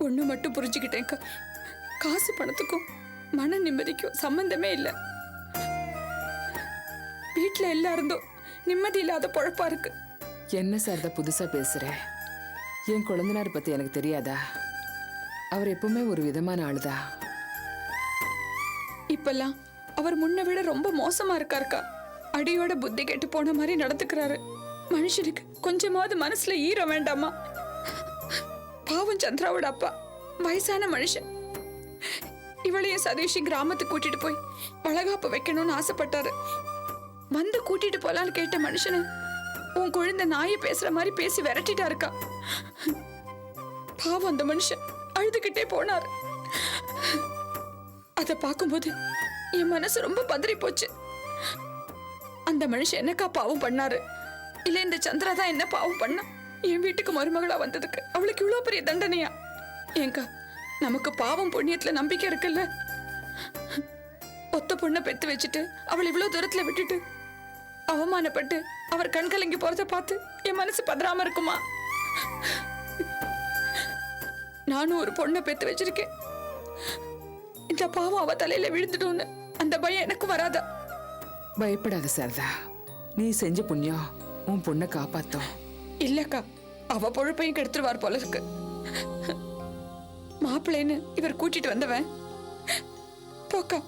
ஒண்ணு மட்டும் புரிஞ்சுக்கிட்டேன்க்கா, காசு பணத்துக்கும் மன நிம்மதிக்கும் சம்பந்தமே இல்லை. வீட்டுல எல்லாருந்தும் நிம்மதி இல்லாத பொழப்பா இருக்கு. என்ன சாரதா புதுசா பேசுற? என் குழந்தைனார் பத்தி எனக்கு தெரியாதா? அவர் எப்பவுமே ஒரு விதமான ஆளுதா. இப்பெல்லாம் அவர் முன்ன விட ரொம்ப மோசமா இருக்காருக்கா. அடியோட புத்தி கெட்டு போன மாதிரி நடந்துக்கிறாரு. மனுஷனுக்கு கொஞ்சமாவது மனசுல ஈரம் வேண்டாமா? பாவம் சந்திராவோட அப்பா வயசான மனுஷன். இவளையும் சதீஷி கிராமத்துக்கு கூட்டிட்டு போய் வளகாப்பு வைக்கணும்னு ஆசைப்பட்டாரு. வந்து கூட்டிட்டு போலான்னு கேட்ட மனுஷனை உன் குழந்தை நாயை பேசுற மாதிரி பேசி விரட்டிட்டா இருக்கா. பாவம் அந்த மனுஷன் அழுதுகிட்டே போனார். அதை பார்க்கும்போது என் மனசு ரொம்ப பதறி போச்சு. அந்த மனுஷன் என்னக்கா பாவம் பண்ணாரு? இல்ல இந்த சந்திரா தான் என்ன பாவம் பண்ணா? என் வீட்டுக்கு மருமகளா வந்ததுக்கு அவளுக்கு இவ்வளவு பெரிய தண்டனையா? ஏங்கா, நமக்கு பாவம் புண்ணியத்துல நம்பிக்கை இருக்குல்ல. ஒத்த பொண்ணை பெத்து வச்சுட்டு அவள் இவ்வளவு தூரத்துல விட்டுட்டு அவமானப்பட்டு அவர் கண் கலங்கி போறத பார்த்து என் மனசு பதறாம இருக்குமா? நானும் ஒரு பொண்ணை பெத்து வச்சிருக்கேன். இந்த பாவம் அவ தலையில விழுந்துட்டோன்னு அந்த பயம் எனக்கு வராதா? பயப்படாத சாரதா, நீ செஞ்ச புண்ணியம் உன் பொண்ணை காப்பாத்தோம். இல்லக்கா, அவ பொழுப்பையும் கெடுத்துருவார் போல இருக்கு. மாப்பிள்ளைன்னு இவர் கூட்டிட்டு வந்தவன் போக்கா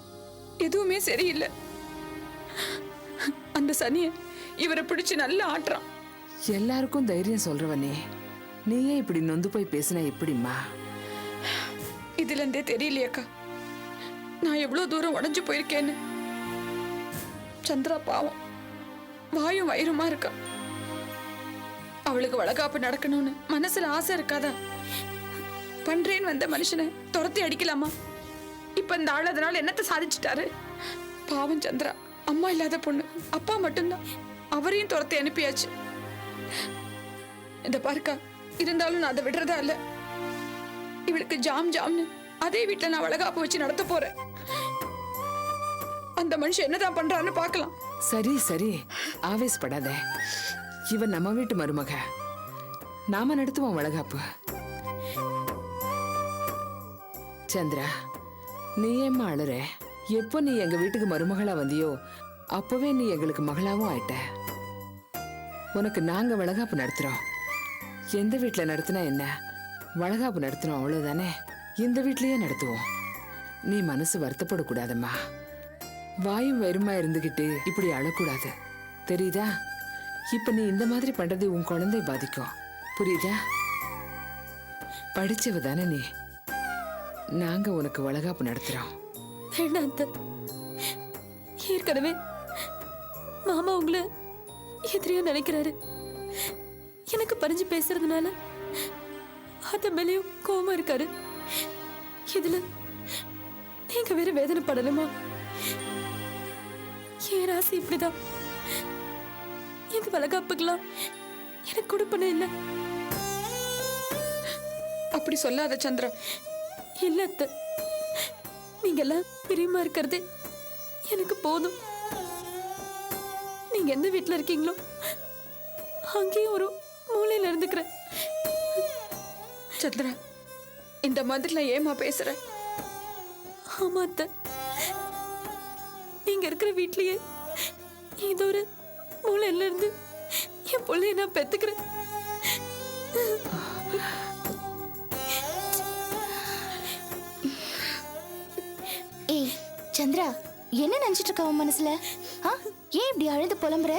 எதுவுமே சரியில்லை. அந்த சனிய இவரை பிடிச்சு நல்லா ஆட்டுறான். எல்லாருக்கும் தைரியம் சொல்றவனே, நீயே இப்படி நொந்து போய் பேசினா எப்படிம்மா? இதுல இருந்தே தெரியலையக்கா நான் எவ்வளவு தூரம் உடைஞ்சு போயிருக்கேன்னு. சந்திரா பாவம் வாயும் வயிறுமா இருக்கா. அவளுக்கு வளகாப்பு நடக்கணும்னு மனசுல ஆசை இருக்காதா? பண்றேன்னு வந்த மனுஷனை துரத்தி அடிக்கலாமா? இப்ப இந்த ஆள் அதனால என்னத்தை சாதிச்சுட்டாரு? பாவம் சந்திரா அம்மா இல்லாத பொண்ணு, அப்பா மட்டும்தான். அவரையும் துரத்தி அனுப்பியாச்சு. இந்த பாருக்கா, இருந்தாலும் நான் அதை விடுறதா இல்ல. இவளுக்கு ஜாம்னு அதே வீட்டுல நான் வளகாப்பு வச்சு நடத்த போறேன். அந்த மனுஷன் என்னதான் பண்றான்னு பாக்கலாம். சரி சரி, ஆவேசப்படாத. இவன் நம்ம வீட்டு மருமக, நாம நடத்துவோம் வளகாப்பு. சந்திரா, நீ ஏம்மா அழுற? எப்போ நீ எங்க வீட்டுக்கு மருமகளா வந்தியோ அப்பவே நீ எங்களுக்கு மகளாவும் ஆயிட்ட. உனக்கு நாங்க வளகாப்பு நடத்துறோம். எந்த வீட்டுல நடத்தினா என்ன, வளகாப்பு நடத்துறோம் அவ்வளவுதானே. இந்த வீட்லயே நடத்துவோம். நீ மனசு வருத்தப்படக்கூடாதம்மா. வாயும் வயிறுமா இருந்துகிட்டு இப்படி அழக்கூடாது, தெரியுதா? இப்ப நீ இந்த மாதிரி பண்றது உன் குழந்தை பாதிக்கும், புரியுதா? படிச்சவ தானே நீ. நாங்க உனக்கு வளகாப்பு நடத்துறோம். ஏற்கனவே மாமா உங்களை எதிரியா நினைக்கிறாரு. எனக்கு பறிஞ்சு பேசுறதுனால அத மேலேயும் கோபமா இருக்காரு. இதுல நீங்க வேற வேதனைப்படணுமா? என் ராசி இப்படிதான். எங்க வளகாப்புக்கலாம் எனக்கு கொடுப்பன இல்ல. அப்படி சொல்லாத சந்திரா. இல்ல அத்தை, நீங்க எல்லாம் பிரியமா இருக்கிறது எனக்கு போதும். நீங்க எந்த வீட்டுல இருக்கீங்களோ அங்கேயும் ஒரு மூலையில இருந்துக்கிறேன். சந்திரா, இந்த மாதிரி ஏமா பேசுற? ஆமா அத்தை, நீங்க இருக்கிற வீட்லயே ஏதோ ஒரு மூலையில இருந்து என் பிள்ளைய நான் பெத்துக்கிறேன். ஏய் சந்திரா, என்ன நினைச்சிட்டு இருக்க உன் மனசுல? ஏன் இப்படி அழுது புலம்புற?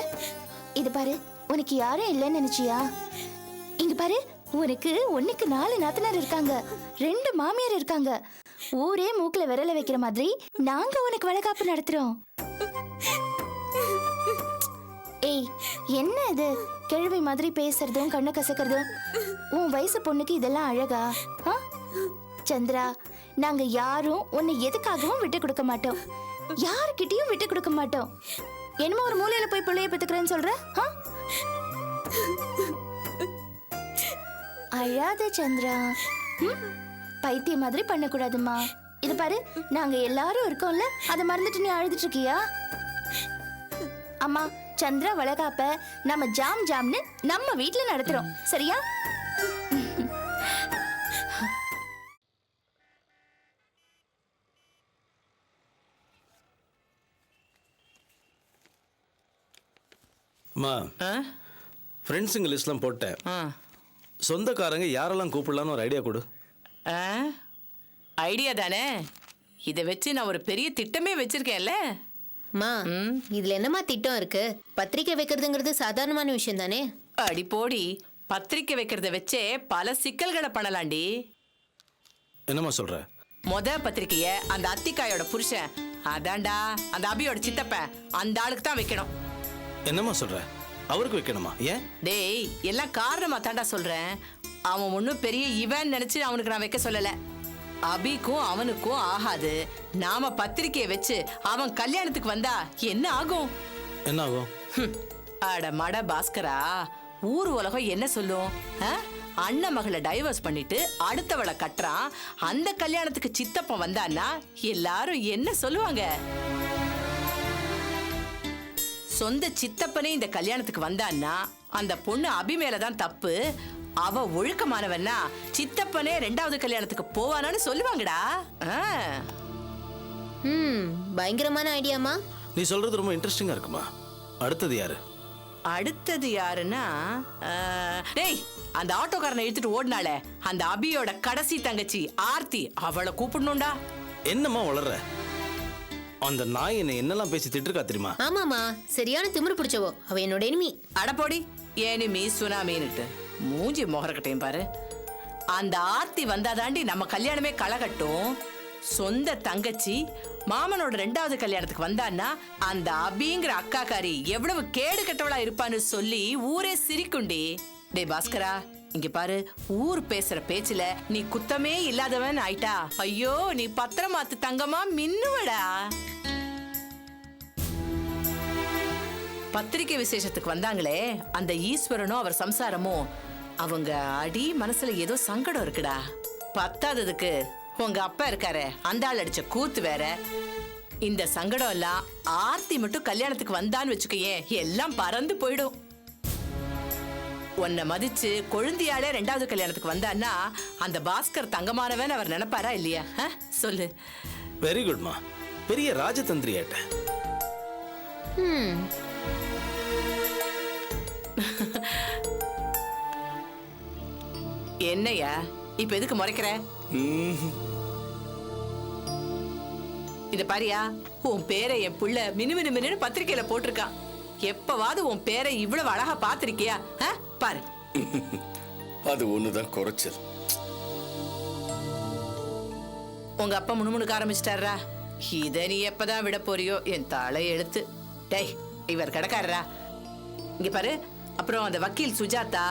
இது பாரு, உனக்கு யாரும் இல்லைன்னு நினைச்சியா? இங்க பாரு, உனக்கு 1க்கு 4 நாத்தனார் இருக்காங்க, 2 மாமியார் இருக்காங்க. ஊரே மூக்குல விரல வைக்கிற மாதிரி நாங்க உனக்கு வளகாப்பு நடத்துறோம். ஏய், என்ன இது கிழவி மாதிரி பேசுறதும் கண்ணு கசக்கிறதும்? உன் வயசு பொண்ணுக்கு இதெல்லாம் அழகா? சந்திரா, நாங்க யாரும் உன்னை எதுக்காகவும் விட்டு கொடுக்க மாட்டோம், யாருக்கிட்டையும் விட்டு கொடுக்க மாட்டோம். என்னமோ ஒரு மூலையில போய் பிள்ளைய பெத்துக்கிறேன்னு சொல்ற? அழாத சந்திரா. ம்? பைத்தியம் மாதிரி பண்ணக்கூடாதுமா. இது பாரு, நாங்க எல்லாரும் இருக்கோம்ல, அதை மறந்துட்டு நீ அழுதுட்டு இருக்கியா? அம்மா, சந்திரா வளகாப்ப நம்ம ஜாம் ஜாம்னு நம்ம வீட்ல நடத்துறோம், சரியா? அம்மா, ஆ? ஃப்ரெண்ட்ஸுங்க லிஸ்ட்லாம் போட்டேன். ஆ. சொந்தக்காரங்க யாரெல்லாம் கூப்பிடலான்னு ஒரு ஐடியா கொடு. ஆ? ஐடியா தானே, இதை வச்சு நான் ஒரு பெரிய திட்டமே வச்சிருக்கேன்ல. மா, இதுல என்னமா திட்டம் இருக்கு? பத்திரிக்கை வைக்கிறதுங்கிறது சாதாரணமான விஷயம் தானே. அடி போடி, பத்திரிக்கை வைக்கிறத வச்சே பல சிக்கல்களை பண்ணலாண்டி. என்னம்மா சொல்ற? மொத பத்திரிக்கைய அந்த அத்திக்காயோட புருஷன், அதான்டா அந்த அபியோட சித்தப்பன், அந்த ஆளுக்கு தான் வைக்கணும். என்னம்மா சொல்ற? அவருக்கு வைக்கணுமா? ஏன்? டேய், எல்லாம் காரணமா தாண்டா சொல்றேன். அவன் ஒன்னும் பெரிய இவன் நினைச்சு அவனுக்கு நான் வைக்க சொல்லல. அபிக்கும் அவனுக்கும் ஆகாது. நாம பத்திரிக்கையை வச்சு அவன் கல்யாணத்துக்கு வந்தா என்ன ஆகும்? என்ன ஆகும்? அட மட பாஸ்கரா, ஊர் உலகம் என்ன சொல்லும்? அண்ணன் மகளை டைவர்ஸ் பண்ணிட்டு அடுத்தவளை கட்டுறான், அந்த கல்யாணத்துக்கு சித்தப்பன் வந்தான்னா எல்லாரும் என்ன சொல்லுவாங்க? சொந்த சித்தப்பனே இந்த கல்யாணத்துக்கு வந்தான்னா அந்த பொண்ணு அபி மேலதான் தப்பு, அவ ஒழுக்கமானவன்னா சித்தப்பனே ரெண்டாவது கல்யாணத்துக்கு போவானான்னு சொல்லுவாங்கடா. பயங்கரமான ஐடியாமா. நீ சொல்றது ரொம்ப இன்ட்ரெஸ்டிங்கா இருக்குமா. அடுத்தது யாரு? அடுத்தது யாருன்னா, டேய், அந்த ஆட்டோக்காரனை இழுத்துட்டு ஓடினாலே அந்த அபியோட கடைசி தங்கச்சி ஆர்த்தி, அவளை கூப்பிடணும்டா. என்னம்மா வளர்ற? அந்த நாய் என்னை என்னெல்லாம் பேசி திட்டுருக்கா தெரியுமா? ஆமாமா, சரியான திமிரு பிடிச்சவோ. அவ என்னோட எனிமி. அடப்போடி, ஏனிமி சுனாமின்னுட்டு மூஞ்சி மொகரக்கட்டையும் பாரு. அந்த ஆர்த்தி வந்தாதாண்டி நம்ம கல்யாணமே களகட்டும். சொந்த தங்கச்சி மாமனோட ரெண்டாவது கல்யாணத்துக்கு வந்தான்னா அந்த அபிங்கிற அக்காக்காரி எவ்வளவு கேடு கெட்டவளா இருப்பான்னு சொல்லி ஊரே சிரிக்குண்டி. டே பாஸ்கரா, இங்க பாரு, ஊர் பேசுற பேச்சுல நீ குத்தமே இல்லாதவன் ஆயிட்டா ஐயோ நீ பத்திரமாத்து தங்கமா மின்னுவடா. பத்திரிக்கை விசேஷத்துக்கு வந்தாங்களே அந்த ஈஸ்வரனும் அவர் சம்சாரமும், அவங்க அடி மனசுல ஏதோ சங்கடம் இருக்குடா. பத்தாததுக்கு உங்க அப்பா இருக்காரு, அந்த ஆள் அடிச்ச கூத்து வேற. இந்த சங்கடம் எல்லாம் ஆர்த்தி மட்டும் கல்யாணத்துக்கு வந்தான்னு வச்சுக்கையே எல்லாம் பறந்து போயிடும். உன்னை மதிச்சு கொழுந்தியாலே ரெண்டாவது கல்யாணத்துக்கு வந்தான்னா அந்த பாஸ்கர் தங்கமானவன் அவர் நினைப்பாரா இல்லையா? சொல்லு. வெரி குட்மா, பெரிய ராஜதந்திரி ஆட்ட. என்னையா இப்ப எதுக்கு முறைக்கிற? இத பாரியா, உன் பேரை என் புள்ள மினுமினு மினு பத்திரிக்கையில போட்டிருக்கான். எப்பவாவது உன் பேரை இவ்வளவு அழகா பாத்திருக்கியா? பாரு. அது ஒண்ணுதான் குறைச்சல். உங்க அப்பா முணுமுணுக்க ஆரம்பிச்சிட்டாரா? இத நீ எப்பதான் விட போறியோ என் தலை எழுத்து. டேய், இவர் கிடக்காரா? இங்க பாரு. அப்புறம் அந்த வக்கீல் சுஜாதா,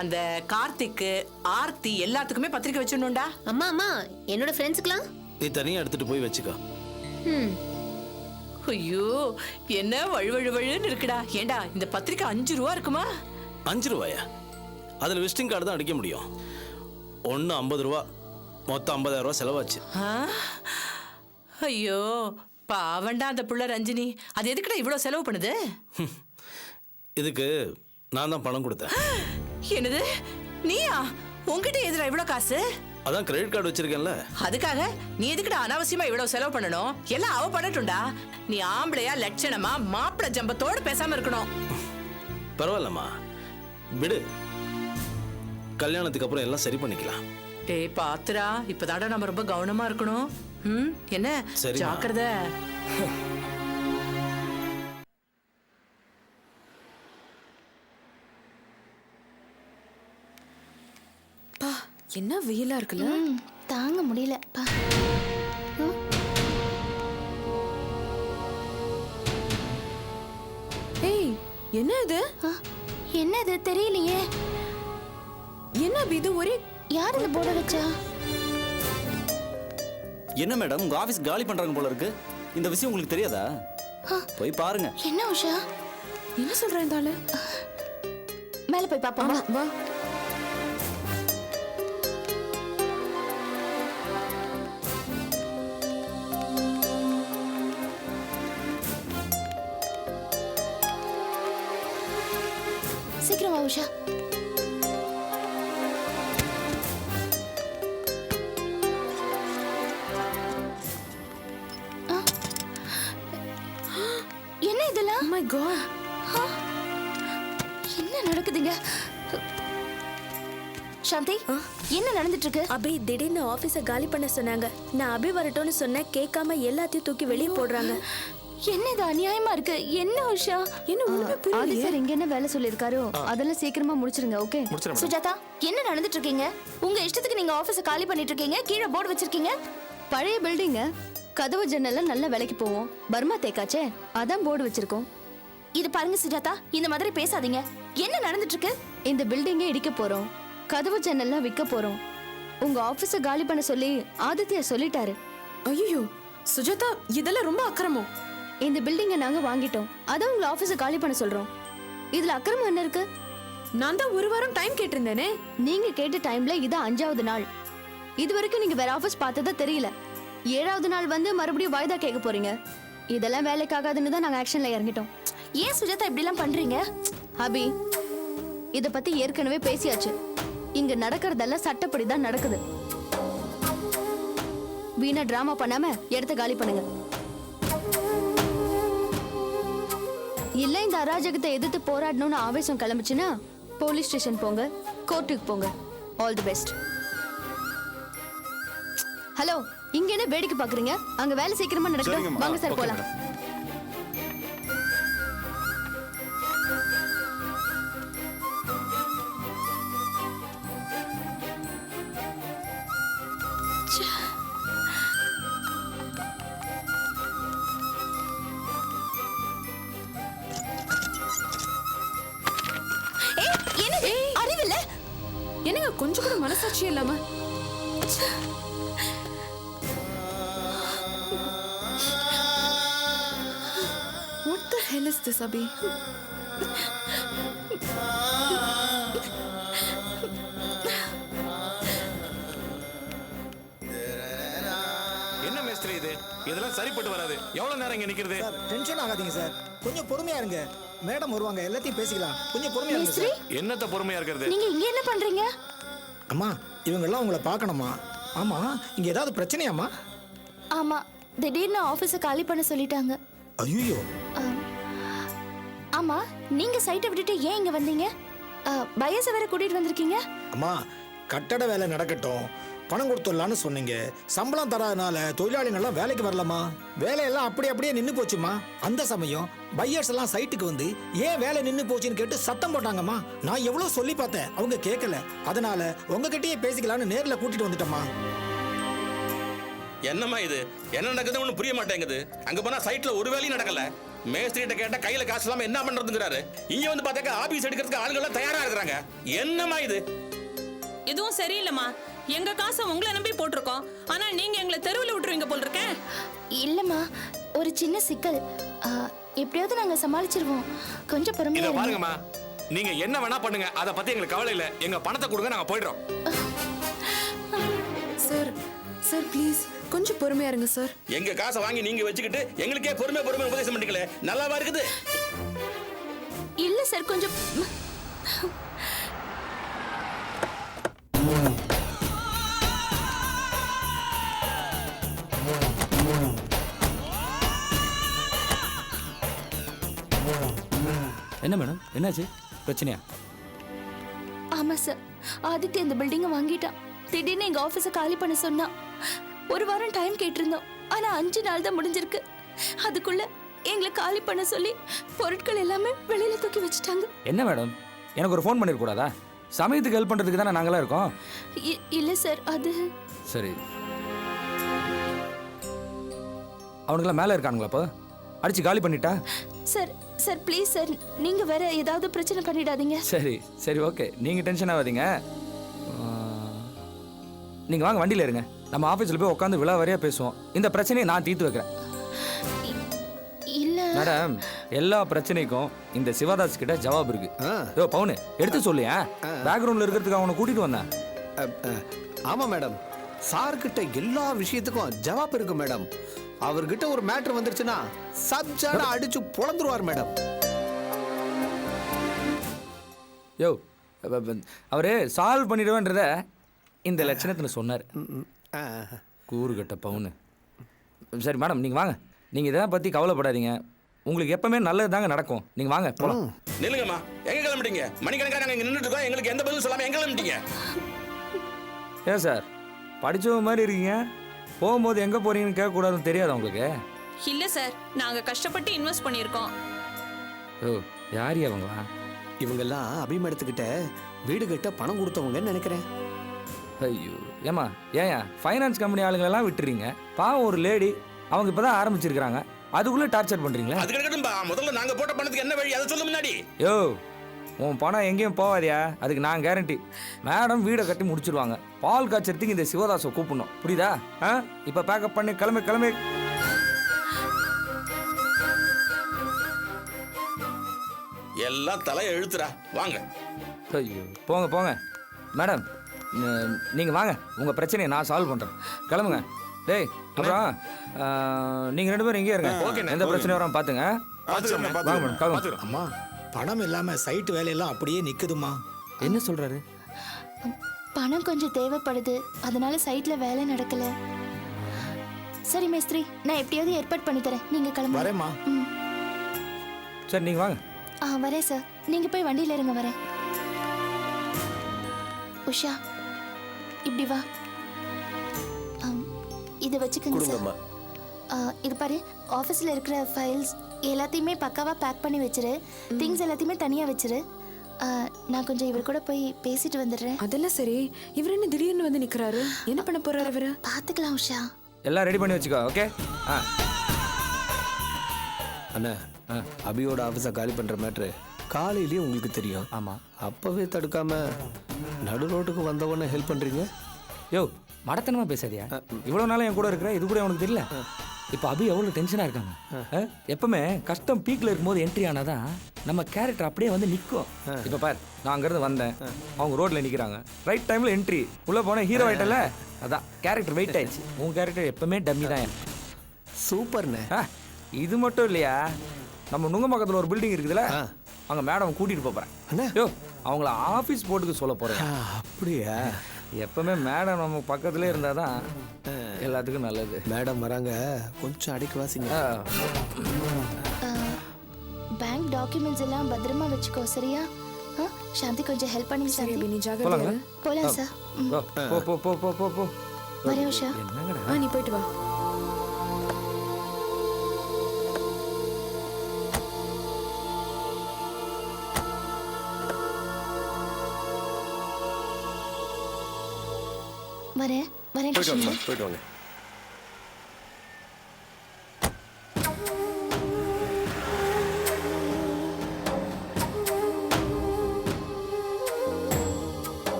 அந்த கார்த்திக்கு, ஆர்த்தி எல்லாத்துக்குமே பத்திரிக்கை வச்சிடணும்டா. அம்மா அம்மா, என்னோட ஃப்ரெண்ட்ஸ்க்குலாம் நீ தனியா எடுத்துட்டு போய் வச்சுக்கோ. ஐயோ, என்ன வழுவழுவழுன்னு இருக்குடா. ஏண்டா இந்த பத்திரிக்கை 5 ரூபா இருக்குமா? 5 ரூபாயா? அதுல விசிட்டிங் கார்டு தான் அடிக்க முடியும். ஒன்னு 50 ரூபா, மொத்தம் 50,000 ரூபா செலவாச்சு. ஐயோ பாவண்டா அந்த புள்ள ரஞ்சினி. அது எதுக்குடா இவ்வளவு செலவு பண்ணுது? இதுக்கு நான் தான் பணம் கொடுத்தேன். என்னது, நீயா? உன்கிட்ட எதுல இவ்வளவு காசு? அதான் கிரெடிட் கார்டு வச்சிருக்கேன்ல. அதுக்காக நீ எதுக்குடா அனாவசியமா இவ்வளவு செலவு பண்ணணும்? எல்லாம் அவ பண்ணட்டும்டா. நீ ஆம்பளையா லட்சணமா மாப்பிள ஜம்பத்தோட பேசாம இருக்கணும். பரவாயில்லம்மா, விடு. கல்யாணத்துக்கு அப்புறம் எல்லாம் சரி பண்ணிக்கலாம். டேய் பாத்துரா, இப்பதான்டா நம்ம ரொம்ப கவனமா இருக்கணும். என்ன சரிம்மா. ஜாக்கிரதை. பா, என்ன வெயிலா இருக்குல்ல? தாங்க முடியல பா. ஏய், என்ன இது? என்னது தெரியலையே. என்ன இது? ஒரே யார் இந்த போர்டை வச்சா? என்ன மேடம், உங்க ஆபீஸ் காலி பண்றாங்க போல இருக்கு. இந்த விஷயம் உங்களுக்கு தெரியாதா? போய் பாருங்க. என்ன உஷா? என்ன சொல்ற இந்த ஆளு? மேல போய் பாப்போம் வா. வா சீக்கிரம் வா உஷா. ஆ. என்ன இதெல்லாம்? மை காட், என்ன நடக்குதுங்க? சாந்தி, என்ன நடந்துட்டு இருக்கு? அபி திடீர்னு ஆபீஸ காலி பண்ண சொன்னாங்க. நான் அபி வரட்டும்னு சொன்னேன், கேட்காம எல்லாத்தையும் தூக்கி வெளியே போடுறாங்க. என்ன இது அநியாயமா இருக்கு? என்ன உஷா? என்ன ஒண்ணுமே புரியலையே. சார் இங்க என்ன வேலை சொல்லிருக்காரோ அதெல்லாம் சீக்கிரமா முடிச்சிருங்க. ஓகே சுஜாதா, என்ன நடந்துட்டு இருக்கீங்க? உங்க இஷ்டத்துக்கு நீங்க ஆபீஸ காலி பண்ணிட்டு இருக்கீங்க, கீழே போர்டு வச்சிருக்கீங்க. பழைய பில்டிங்க, கதவு ஜன்னல்லாம் நல்ல விலைக்கு போவோம். பர்மா தேக்காச்சே, அதான் போர்டு வச்சிருக்கோம். இது பாருங்க சுஜாதா, இந்த மாதிரி பேசாதீங்க. என்ன நடந்துட்டு இருக்கு? இந்த பில்டிங்கை இடிக்க போறோம், கதவு ஜன்னல்லாம் விற்க போறோம். உங்க ஆபீஸ காலி பண்ண சொல்லி ஆதித்யா சொல்லிட்டாரு. ஐயோ சுஜாதா, இதெல்லாம் ரொம்ப அக்கிரமம். இந்த பில்டிங்கை நாங்க வாங்கிட்டோம், அதான் உங்க ஆபீஸ காலி பண்ண சொல்றோம். இதுல அக்கிரமம் என்ன இருக்கு? நான் தான் ஒரு வாரம் டைம் கேட்டிருந்தேனே. நீங்க கேட்ட டைம்ல இது 5வது நாள். இது வரைக்கும் நீங்க வேற ஆபீஸ் பார்த்ததா தெரியல. 7வது நாள் வந்து மறுபடியும் வாய்தா கேட்க போறீங்க. இதெல்லாம் வேலைக்காகாதுன்னு தான் நாங்க ஆக்ஷன்ல இறங்கிட்டோம். ஏன் சுஜாதா இப்படி எல்லாம் பண்றீங்க? அபி, இத பத்தி ஏற்கனவே பேசியாச்சு. இங்க நடக்கிறதெல்லாம் சட்டப்படி தான் நடக்குது. வீணா டிராமா பண்ணாம இடத்த காலி பண்ணுங்க. இல்ல இந்த அராஜகத்தை எதிர்த்து போராடணும்னு ஆவேசம் கிளம்புச்சுன்னா போலீஸ் ஸ்டேஷன் போங்க, கோர்ட்டுக்கு போங்க. All the best. ஹலோ, இங்க என்ன வேடிக்கை பாக்குறீங்க? அங்க வேலை சீக்கிரமா நடக்கட்டும். வாங்க சார் போலாம். அறிவில்ல? என்னங்க கொஞ்சம் கூட மனசாட்சி இல்லாம? What the hell is this, Abhi? என்ன மேஸ்திரி இது? இதெல்லாம் சரிப்பட்டு வராது. எவ்வளவு நேரம் இங்க நிக்கிறது? டென்ஷன் ஆகாதீங்க சார், கொஞ்சம் பொறுமையா இருங்க. மேடம் வருவாங்க, எல்லாத்தையும் பேசிக்கலாம். கொஞ்சம் பொறுமையா இருங்க சார். என்னத்த பொறுமையா இருக்கிறது? நீங்க இங்க என்ன பண்றீங்க? அம்மா, இவங்க எல்லாம் உங்களை பார்க்கணுமா? ஆமா, இங்க ஏதாவது பிரச்சனையாம்மா? ஆமா, திடீர்னு ஆபீஸ காலி பண்ண சொல்லிட்டாங்க. ஐயோ, ஆமா, நீங்க சைட்டை விட்டுட்டு ஏன் இங்க வந்தீங்க? பயச வேற கூட்டிட்டு வந்திருக்கீங்க. அம்மா, கட்டட வேலை நடக்கட்டும், பணம் கொடுத்துடலான்னு சொன்னீங்க. சம்பளம் தராதனால தொழிலாளிகள்லாம் வேலைக்கு வரலாமா? வேலையெல்லாம் அப்படியே நின்று போச்சுமா. அந்த சமயம் பையர்ஸ் எல்லாம் சைட்டுக்கு வந்து ஏன் வேலை நின்று போச்சுன்னு கேட்டு சத்தம் போட்டாங்கம்மா. நான் எவ்வளவு சொல்லி பார்த்தேன், அவங்க கேட்கல. அதனால உங்ககிட்டயே பேசிக்கலான்னு நேர்ல கூட்டிட்டு வந்துட்டோம்மா. என்னம்மா இது? என்ன நடக்குது ஒண்ணு புரிய மாட்டேங்குது. அங்க போனா சைட்ல ஒரு வேலையும் நடக்கல. மேஸ்திரிட்ட கேட்டா கையில காசு இல்லாம என்ன பண்றதுங்கிறாரு. இங்க வந்து பார்த்தாக்க ஆபீஸ் எடுக்கிறதுக்கு ஆளுங்க எல்லாம் தயாரா இருக்கிறாங்க. என்னம்மா இது? எதுவும் சரியில்லைம்மா. எங்க காசை உங்களை நம்பி போட்டிருக்கோம், ஆனா நீங்க எங்களை தெருவில் விட்டுருவீங்க போல் இருக்கேன். இல்லம்மா, ஒரு சின்ன சிக்கல். எப்படியாவது நாங்க சமாளிச்சிருவோம். கொஞ்சம் பொறுமையா இத இருங்க. பாருங்கம்மா, நீங்க என்ன வேணா பண்ணுங்க, அத பத்தி எங்களுக்கு கவலை இல்ல. எங்க பணத்தை கொடுங்க, நாங்க போயிடுறோம். சார் சார் ப்ளீஸ் கொஞ்சம் பொறுமையா இருங்க சார். எங்க காசை வாங்கி நீங்க வச்சுக்கிட்டு எங்களுக்கே பொறுமை உபதேசம் பண்ணிக்கல. நல்லாவா இருக்குது? இல்ல சார், கொஞ்சம் என்ன மேடம், என்னாச்சு? பிரச்சனையா? ஆமா சார், ஆதித்யா இந்த பில்டிங்கை வாங்கிட்டான். திடீர்னு எங்க ஆபீஸ காலி பண்ண சொன்னா. ஒரு வாரம் டைம் கேட்டிருந்தோம், ஆனா 5 நாள் தான் முடிஞ்சிருக்கு. அதுக்குள்ள எங்களை காலி பண்ண சொல்லி பொருட்கள் எல்லாமே வெளியில தூக்கி வச்சுட்டாங்க. என்ன மேடம், எனக்கு ஒரு ஃபோன் பண்ணிருக்கூடாதா? சமயத்துக்கு ஹெல்ப் பண்றதுக்கு தானே நாங்களாம் இருக்கோம். இல்ல சார், அது சரி, அவனுங்களாம் மேலே இருக்கானுங்களா? அப்போ அடிச்சு காலி பண்ணிட்டா? சார் சார் ப்ளீஸ் சார், நீங்க வேற ஏதாவது பிரச்சனை பண்ணிடாதீங்க. சரி சரி, ஓகே, நீங்க டென்ஷன் ஆகாதீங்க. நீங்க வாங்க, வண்டியில இருங்க. நம்ம ஆபீஸ்ல போய் உட்காந்து விழா வரையா பேசுவோம். இந்த பிரச்சனையை நான் தீர்த்து வைக்கிறேன். இல்ல மேடம் எல்லா பிரச்சனைக்கும் இந்த சிவதாஸ் கிட்ட ஜவாப் இருக்கு. யோ பவுனு எடுத்து சொல்லியா, பேக்ரவுண்ட்ல இருக்கிறதுக்கு அவனை கூட்டிட்டு வந்தேன். ஆமா மேடம், சார்கிட்ட எல்லா விஷயத்துக்கும் ஜவாப் இருக்கு மேடம். அவர்கிட்ட ஒரு மேட்டர் வந்துருச்சுன்னா சப்ஜாட அடிச்சு பொளந்துருவார் மேடம். யோ அவரு சால்வ் பண்ணிடுவேன்றத இந்த லட்சணத்துல சொன்னார். கூறுகட்ட பவுனு. சரி மேடம் நீங்க வாங்க, நீங்க இதை பத்தி கவலைப்படாதீங்க. உங்களுக்கு எப்பவுமே நல்லது தாங்க நடக்கும். நீங்க வாங்க போலாம். நில்லுங்கம்மா, எங்க கிளம்பிட்டீங்க? மணிக்கணக்கா நாங்க இங்க நின்றுட்டு இருக்கோம், எங்களுக்கு எந்த பதிலும் சொல்லாம எங்க கிளம்பிட்டீங்க? ஏன் சார் படிச்சவங்க மாதிரி இருக்கீங்க, போகும்போது எங்க போறீங்கன்னு கேட்கக்கூடாதுன்னு தெரியாதா உங்களுக்கு? இல்ல சார், நாங்க கஷ்டப்பட்டு இன்வெஸ்ட் பண்ணியிருக்கோம். ஓ யார் அவங்களா? இவங்கெல்லாம் அபிமேடத்துக்கிட்ட வீடு கட்ட பணம் கொடுத்தவங்கன்னு நினைக்கிறேன். ஐயோ ஏமா ஏன் ஃபைனான்ஸ் கம்பெனி ஆளுங்களெல்லாம் விட்டுறீங்க? பாவம் ஒரு லேடி, அவங்க இப்பதான் ஆரம்பிச்சிருக்காங்க, அதுக்குள்ள டார்ச்சர் பண்றீங்களா? அது கிடைக்கட்டும்பா, முதல்ல நாங்க போட்ட பணத்துக்கு என்ன வழி அதை சொல்ல முன்னாடி. யோ உன் பணம் எங்கேயும் போவாதியா, அதுக்கு நான் கேரண்டி. மேடம் வீடை கட்டி முடிச்சிருவாங்க. பால் காய்ச்சறதுக்கு இந்த சிவதாஸை கூப்பிடணும், புரியுதா? இப்போ பேக்கப் பண்ணி கிளம்பி கிளம்பி. எல்லாம் தலையை எழுத்துறா, வாங்க. ஐயோ போங்க போங்க மேடம், நீங்க வாங்க, உங்க பிரச்சனையை நான் சால்வ் பண்றேன். கிளம்புங்க. டேய் அப்புறம் நீங்க ரெண்டு பேரும் இங்கே இருங்க. ஓகே, எந்த பிரச்சனையும் வராம பாத்துங்க. வாங்க மேடம் கிளம்புங்க. அம்மா பணம் இல்லாம சைட் வேலையெல்லாம் அப்படியே நிக்குதுமா. என்ன சொல்றாரு? பணம் கொஞ்சம் தேவைப்படுது, அதனால சைட்ல வேலை நடக்கல. சரி மேஸ்திரி, நான் எப்படியாவது ஏற்பாடு பண்ணி தரேன், நீங்க கிளம்புங்க. வரேம்மா. சரி நீங்க வாங்க. வரேன் சார், நீங்க போய் வண்டியில இருங்க, வரேன். உஷா இப்படி வா. இதை வச்சுக்கோங்க சார். இது பாரு, ஆஃபீஸில் இருக்கிற ஃபைல்ஸ் எல்லாத்தையுமே பக்காவா பேக் பண்ணி வச்சிரு. திங்ஸ் எல்லாத்தையுமே தனியா வச்சிரு. நான் கொஞ்சம் இவர் கூட போய் பேசிட்டு வந்துடுறேன். அதெல்லாம் சரி, இவர் என்ன திடீர்னு வந்து நிக்கிறாரு? என்ன பண்ண போறாரு இவரு? பார்த்துக்கலாம் உஷா. எல்லாம் ரெடி பண்ணி வச்சுக்கோ. ஓகே. அண்ணா, அபியோட ஆஃபீஸை காலி பண்ற மேட்ரு காலையிலேயே உங்களுக்கு தெரியும். ஆமா, அப்பவே தடுக்காம நடு ரோட்டுக்கு வந்தவொடனே ஹெல்ப் பண்றீங்க. யோ மடத்தனமா பேசாதியா, இவ்வளவு நாளா என் கூட இருக்கிற, இது கூட உனக்கு தெரியல? இப்போ அபி எவ்வளவு டென்ஷனா இருக்காங்க. எப்பவுமே கஷ்டம் பீக்ல இருக்கும்போது என்ட்ரி ஆனாதான் நம்ம கேரக்டர் அப்படியே வந்து நிற்கும். இப்போ பார், நான் அங்கிருந்து வந்தேன், அவங்க ரோட்ல நிக்கிறாங்க, ரைட் டைம்ல என்ட்ரி, உள்ள போன ஹீரோ ஆயிட்டல, அதான் கேரக்டர் வெயிட் ஆயிடுச்சு. உன் கேரக்டர் எப்பவுமே டம்மி தான். சூப்பர்ண்ணே. இது மட்டும் இல்லையா, நம்ம நுங்கம்பாக்கத்தில் ஒரு பில்டிங் இருக்குதுல்ல, அங்கே மேடம் கூட்டிட்டு போறேன். யோ அவங்கள ஆஃபீஸ் போட்டுக்கு சொல்ல போறேன். அப்படியா? எப்பவுமே மேடம் நம்ம பக்கத்துலேயே இருந்தால் தான் எல்லாத்துக்கும் நல்லது. மேடம் வராங்க, கொஞ்சம் அடிக்க வாசிங்க. பேங்க் டாக்குமெண்ட்ஸ் எல்லாம் பத்திரமா வச்சுக்கோ, சரியா? சாந்தி கொஞ்சம் ஹெல்ப் பண்ணுங்க சாந்தி. போலாம் சார். போ. வரேன் உஷா. நீ போயிட்டு வா. வரேன் போயிட்டு வாங்க.